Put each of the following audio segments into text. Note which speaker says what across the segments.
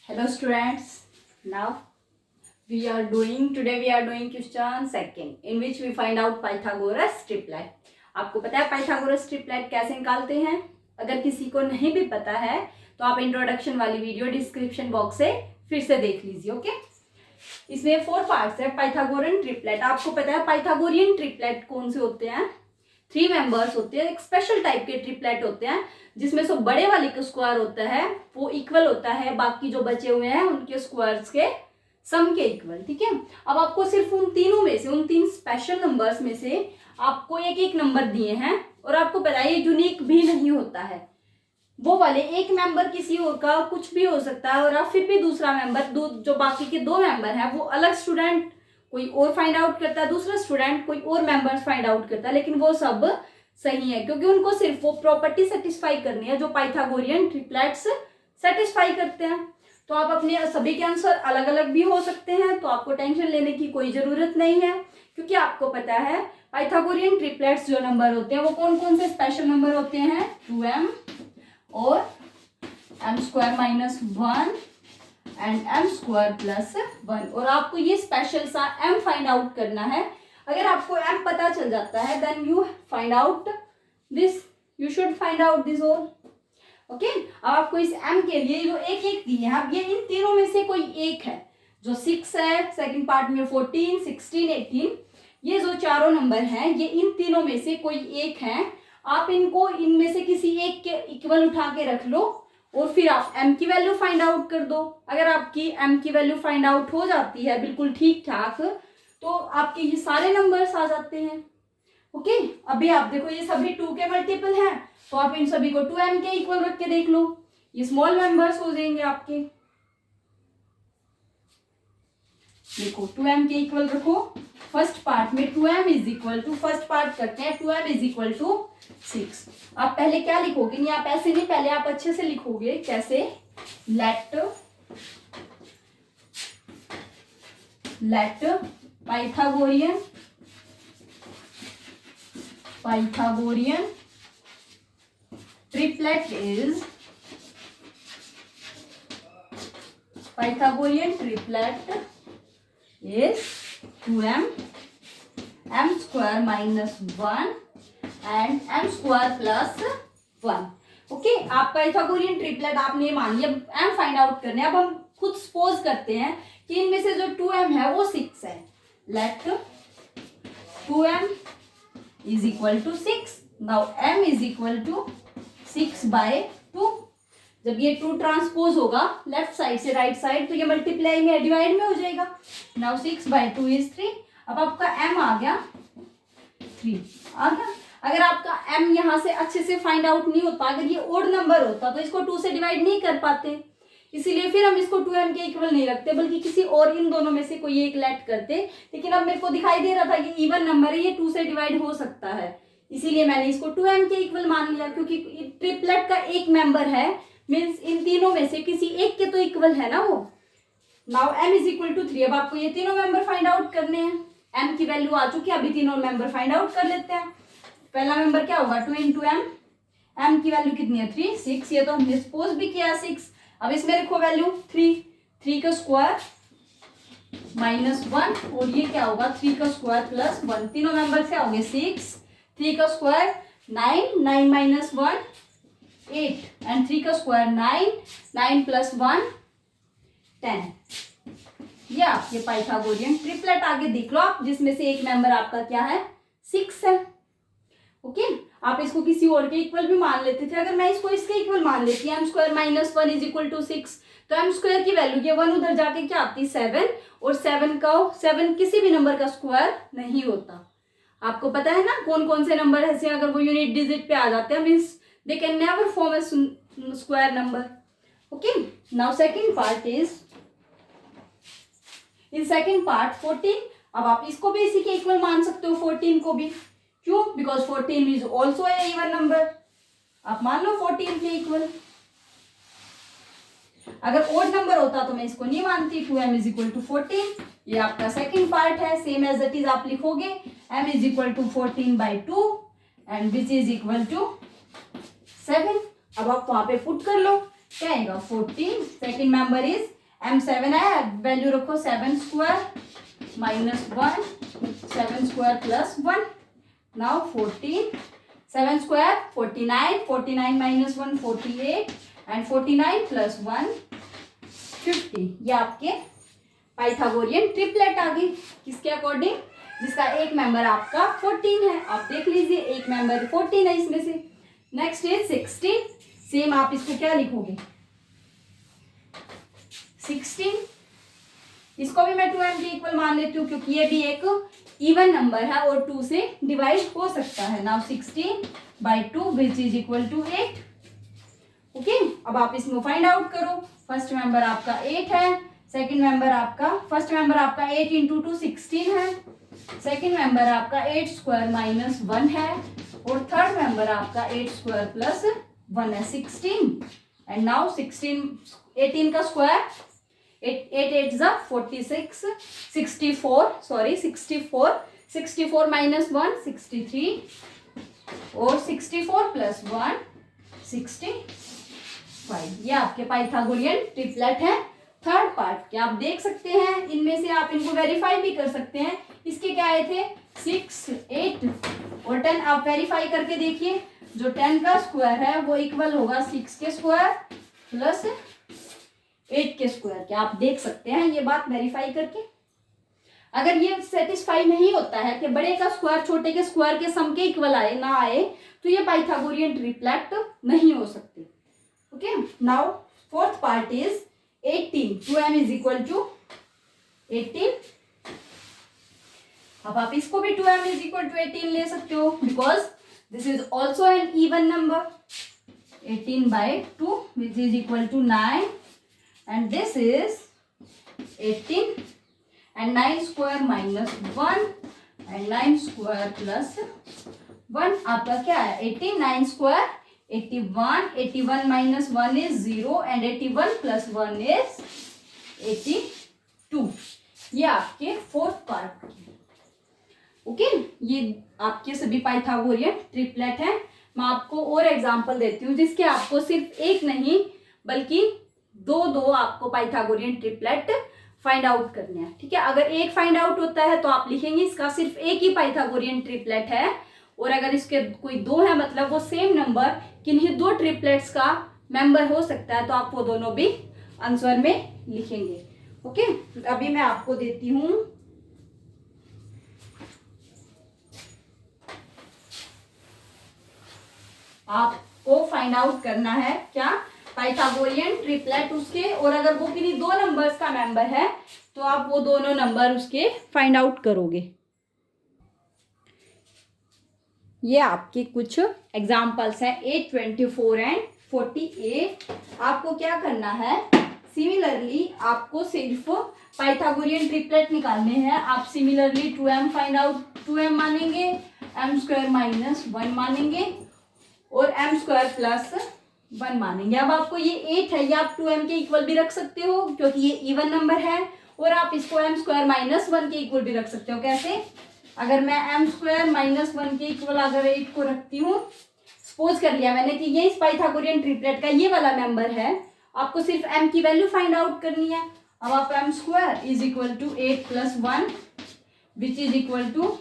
Speaker 1: Hello students, now today we are doing question second in which we find out Pythagoras triplet. आपको पता है Pythagoras triplet कैसे निकालते हैं? अगर किसी को नहीं भी पता है तो आप इंट्रोडक्शन वाली वीडियो डिस्क्रिप्शन बॉक्स से फिर से देख लीजिए. ओके, इसमें 4 पार्ट्स है. पाइथागोरियन ट्रिपलेट, आपको पता है पाइथागोरियन ट्रिपलेट कौन से होते हैं? 3 मेंबर्स होते हैं. एक स्पेशल टाइप के ट्रिपलेट होते हैं जिसमें से बड़े वाले का स्क्वायर होता है वो इक्वल होता है बाकी जो बचे हुए हैं उनके स्क्वायर्स के सम के इक्वल. ठीक है, अब आपको सिर्फ उन तीनों में से, उन 3 स्पेशल नंबर्स में से आपको एक एक नंबर दिए हैं और आपको पता है ये यूनिक भी नहीं होता है. वो वाले एक मेंबर किसी और का कुछ भी हो सकता है और आप फिर भी दूसरा मेंबर जो बाकी के 2 मेंबर हैं वो अलग स्टूडेंट कोई और फाइंड आउट करता है, दूसरा स्टूडेंट कोई और मेंबर्स फाइंड आउट करता है, लेकिन वो सब सही है क्योंकि उनको सिर्फ वो प्रॉपर्टी सेटिस्फाई करनी है जो पाइथागोरियन ट्रिपलेट्स सेटिस्फाई करते हैं. तो आप अपने सभी के आंसर अलग अलग भी हो सकते हैं, तो आपको टेंशन लेने की कोई जरूरत नहीं है क्योंकि आपको पता है पाइथागोरियन ट्रिपलेट्स जो नंबर होते हैं वो कौन कौन से स्पेशल नंबर होते हैं? 2m और m² - 1 एंड m² + 1. और आपको ये स्पेशल सा m फाइंड आउट करना है. अगर आपको m पता चल जाता है then you find out this, you should find out this all. Okay, अब आपको इस m के लिए जो एक एक दिए हैं, अब ये इन तीनों में से कोई एक है. जो 6 है, सेकंड पार्ट में 14, 16, 18, ये जो चारों नंबर हैं ये इन तीनों में से कोई एक है. आप इनको इनमें से किसी एक के इक्वल उठा के रख लो और फिर आप m की वैल्यू फाइंड आउट कर दो. अगर आपकी m की वैल्यू फाइंड आउट हो जाती है बिल्कुल ठीक ठाक तो आपके ये सारे नंबर्स आ जाते हैं. ओके, अभी आप देखो ये सभी 2 के मल्टीपल हैं तो आप इन सभी को 2m के इक्वल रख के देख लो, ये स्मॉल मेंबर्स हो जाएंगे आपके. देखो 2m के इक्वल रखो. फर्स्ट पार्ट में 2m = फर्स्ट पार्ट करते हैं 2m = 6. आप पहले क्या लिखोगे? नहीं, आप ऐसे नहीं, पहले आप अच्छे से लिखोगे. कैसे? Let Pythagorean triplet is 2m m² - 1 and m² + 1. ओके, आप पाइथागोरियन ट्रिपलेट आपने मान लिया. m फाइंड आउट करने. अब हम खुद सपोज करते हैं कि इनमें से जो 2m है वो 6 है. Let 2m = 6. Now m = 6/2. जब ये 2 ट्रांसपोज होगा लेफ्ट साइड से राइट साइड तो ये मल्टीप्लाई में डिवाइड में हो जाएगा. नाउ 6/2 = 3. अब आपका m आ गया 3 आ गया. अगर आपका m यहाँ से अच्छे से फाइंड आउट नहीं होता, अगर ये ओड नंबर होता तो इसको 2 से डिवाइड नहीं कर पाते, इसीलिए फिर हम इसको 2m के इक्वल नहीं रखते बल्कि किसी और इन दोनों में से कोई एक लेट करते. लेकिन अब मेरे को दिखाई दे रहा था कि इवन नंबर है, ये 2 से डिवाइड हो सकता है, इसीलिए मैंने इसको 2m के इक्वल मान लिया क्योंकि ट्रिपलेट का एक मेंबर है, मीन्स इन तीनों में से किसी एक के तो इक्वल है ना वो. Now m = 3. अब आपको ये तीनों मेंबर फाइंड आउट करने हैं. m की वैल्यू आ चुकी है, अभी तीनों मेंबर फाइंड आउट कर लेते हैं. पहला मेंबर क्या होगा? 2 × m. m की वैल्यू कितनी है? 3, 6. ये तो हमने सपोज भी किया 6. अब इसमें रखो वैल्यू 3 का स्क्वायर -1 और ये क्या होगा? 3 का स्क्वायर + 1. तीनों मेंबर क्या होंगे? 6, 3 का स्क्वायर 9, 9 - 1 8 एंड 3 का स्क्वायर 9, 9 + 1 10. ये आपके पाइथागोरियन ट्रिपलेट. आगे देख लो आप, जिसमें से एक मेंबर आपका क्या है? 6 है. ओके, आप इसको किसी और के इक्वल भी मान लेते थे. अगर मैं इसको इसके इक्वल मान लेती m² - 1 = 6 तो m² की वैल्यू ये 1 उधर जाके क्या आती? 7. और 7 किसी भी नंबर का स्क्वायर नहीं होता. आपको पता है ना कौन कौन से नंबर ऐसे अगर वो यूनिट डिजिट पे आ जाते हैं means they can never form A square number. Okay, now second part is in second part 14. अब आप इसको भी इसी के इक्वल मान सकते हो 14 को भी. क्यों? Because 14 is also a even number. आप मान लो 14 के इक्वल. अगर ओड नंबर होता तो मैं इसको नहीं मानती. 2m = 14. ये आपका सेकंड पार्ट है. सेम एज इट इज आप लिखोगे m = 14/2 and which is equal to 7. अब आप वहां पे पुट कर लो. क्या आएगा 14, सेकेंड मेंबर इज m 7 है, वैल्यू रखो 7 square minus 1, 7 square plus 1, now 14, 7 square 49, 49 minus 1 48 and 49 plus 1 50। ये आपके पाइथागोरियन ट्रिपलेट आ गई। किसके अकॉर्डिंग? जिसका एक मेंबर आपका 14 है। आप देख लीजिए एक मेंबर 14 है इसमें से। Next is 16। सेम आप इसको क्या लिखोगे? 16। इसको भी मैं 2m के इक्वल मान लेती हूँ क्योंकि ये भी एक इवन नंबर है और 2 से डिवाइड हो सकता है। Now 16 by 2 which is equal to 8। Okay, अब आप इसमें फाइंड आउट करो। फर्स्ट मेंबर आपका 8 है, सेकंड मेंबर आपका, फर्स्ट मेंबर आपका 8 इंटू 2 16 है, सेकंड मेंबर आपका 8 स्क्वायर माइनस 1 है और थर्ड मेंबर आपका 8 स्क्वायर प्लस 1 है 16। एंड नाउ 16 18 का स्क्वायर 8 8 जा 46 64 माइनस 1 63 और 64 प्लस 1 65। ये आपके पाइथागोरियन ट्रिपलेट है थर्ड पार्ट के। आप देख सकते हैं इनमें से आप इनको वेरीफाई भी कर सकते हैं। इसके क्या आए थे? 6 8 और 10। आप वेरीफाई करके देखिए, जो 10 का स्क्वायर है वो इक्वल होगा 6 के स्क्वायर प्लस 8 के स्क्वायर के। आप देख सकते हैं ये बात वेरीफाई करके। अगर ये सेटिस्फाई नहीं होता है कि बड़े का स्क्वायर छोटे के स्क्वायर के सम के इक्वल आए ना आए, तो ये पाइथागोरियन ट्रिपलेट नहीं हो सकते। Okay, now fourth part is 18। 2m is equal to 18। अब आप इसको भी 2m इज इक्वल टू 18 ले सकते हो because this is also an even number. 18 by 2 which is equal to 9 and this is 18 and 9 square minus 1 and 9 square plus 1। आपका क्या है? 18 9 square 81 81 minus 1 is 0 and 81 plus 1 is 82। ये आपके fourth part. Okay, ये आपके सभी पाइथागोरियन ट्रिपलेट है। मैं आपको और एग्जांपल देती हूँ जिसके आपको सिर्फ एक नहीं बल्कि दो आपको पाइथागोरियन ट्रिपलेट फाइंड आउट करने हैं। ठीक है, अगर एक फाइंड आउट होता है तो आप लिखेंगे इसका सिर्फ एक ही पाइथागोरियन ट्रिपलेट है, और अगर इसके कोई दो है मतलब वो सेम नंबर किन्हीं दो ट्रिपलेट्स का मेंबर हो सकता है, तो आप वो दोनों भी आंसर में लिखेंगे। ओके, अभी मैं आपको देती हूं आपको फाइंड आउट करना है क्या? पाइथागोरियन ट्रिपलेट उसके, और अगर वो किन्हीं दो नंबर्स का मेंबर है तो आप वो दोनों नंबर उसके फाइंड आउट करोगे। ये आपके कुछ एग्जाम्पल्स हैं 8 24 एंड 48। आपको क्या करना है? सिमिलरली आपको सिर्फ पाइथागोरियन ट्रिपलेट निकालने हैं। आप similarly 2m find out 2m मानेंगे, m स्क्वायर माइनस 1 मानेंगे और m स्क्वायर प्लस 1 मानेंगे। अब आपको ये 8 है, ये आप 2m के इक्वल भी रख सकते हो क्योंकि ये इवन नंबर है, और आप इसको m स्क्वायर माइनस 1 के इक्वल भी रख सकते हो। कैसे? अगर मैं m स्क्वायर माइनस 1 के इक्वल अगर 8 को रखती हूँ, सपोज कर लिया मैंने कि ये इस पाइथागोरियन ट्रिपलेट का ये वाला मेंबर है, आपको सिर्फ m की वैल्यू फाइंड आउट करनी है। अब आप m square is equal to 8 plus 1 which is equal to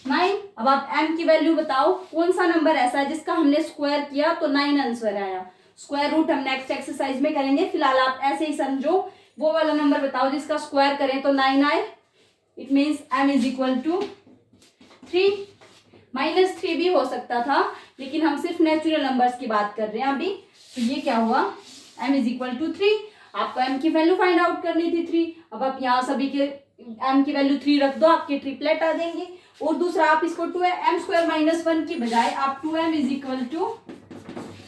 Speaker 1: 9। अब आप m की वैल्यू बताओ कौन सा नंबर ऐसा है जिसका हमने स्क्वायर किया तो 9 आंसर आया। स्क्वायर रूट हम नेक्स्ट एक्सरसाइज में करेंगे, फिलहाल आप ऐसे ही समझो। वो वाला नंबर बताओ जिसका स्क्वायर करें तो 9 आए। It means m is equal to 3। Minus 3 भी हो सकता था लेकिन हम सिर्फ नेचुरल नंबर्स की बात कर रहे हैं अभी। तो ये क्या हुआ? m is equal to 3। आपको m की वैल्यू फाइंड आउट करनी थी 3। अब आप यहाँ सभी के m की वैल्यू 3 रख दो, आपके ट्रिपलेट आ देंगे। और दूसरा आप इसको 2m स्क्वायर माइनस 1 की बजाय आप 2m इज इक्वल टू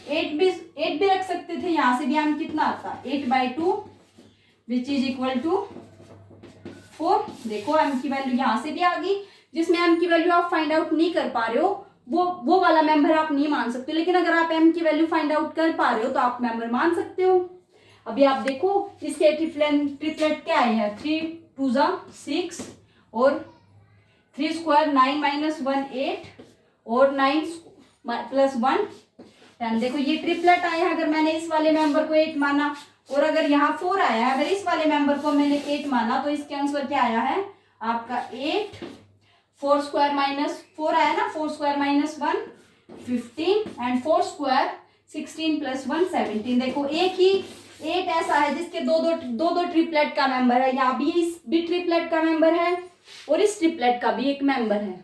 Speaker 1: 8 भी रख सकते थे। यहाँ से भी m कितना आता? 8 by 2 which is equal to 4। देखो m की वैल्यू यहाँ से भी आ गई। जिसमें m की वैल्यू आप फाइंड आउट नहीं कर पा रहे हो वो वाला मेंबर आप नहीं मान सकते, लेकिन अगर आप m की वैल्यू फाइंड आउट कर पा रहे हो तो आप मेंबर मान सकते हो। अभी आप देखो इसके ट्रिपलेट क्या आए हैं? 3 2 जा 6 और 3 स्क्वायर 9 माइनस 1 8 और 9 प्लस 1 10। देखो ये ट्रिपलेट आया है, अगर मैंने इस वाले मेंबर को 8 माना और अगर यहाँ 4 आया है, अगर इस वाले मेंबर को मैंने 8 माना तो इसके आंसर क्या आया है आपका 8, 4 स्क्वायर माइनस 4 आया ना, 4 square minus 1 15 and 4 square 16 plus 1 17। देखो एक ही 8 ऐसा है जिसके दो ट्रिपलेट का मेंबर है, यहाँ भी इस भी ट्रिपलेट का मेंबर है और इस ट्रिपलेट का भी एक मेंबर है।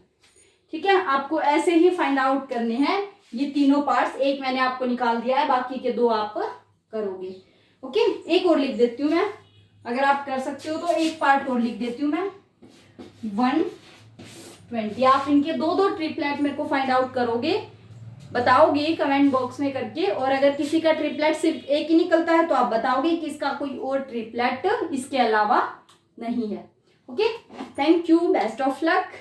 Speaker 1: ठीक है, आपको ऐसे ही फाइंड आउट करने हैं ये तीनों पार्ट्स। एक मैंने आपको निकाल दिया है, बाकी के 2 आप करोगे। ओके, एक और लिख देती हूँ मैं, अगर आप कर सकते हो तो एक पार्ट और लिख देती हूँ मैं 120। आप इनके 2 ट्रिपलेट मेरे को फाइंड आउट करोगे, बताओगे कमेंट बॉक्स में करके। और अगर किसी का ट्रिपलेट सिर्फ एक ही निकलता है तो आप बताओगे कि इसका कोई और ट्रिपलेट इसके अलावा नहीं है। Okay, thank you, best of luck.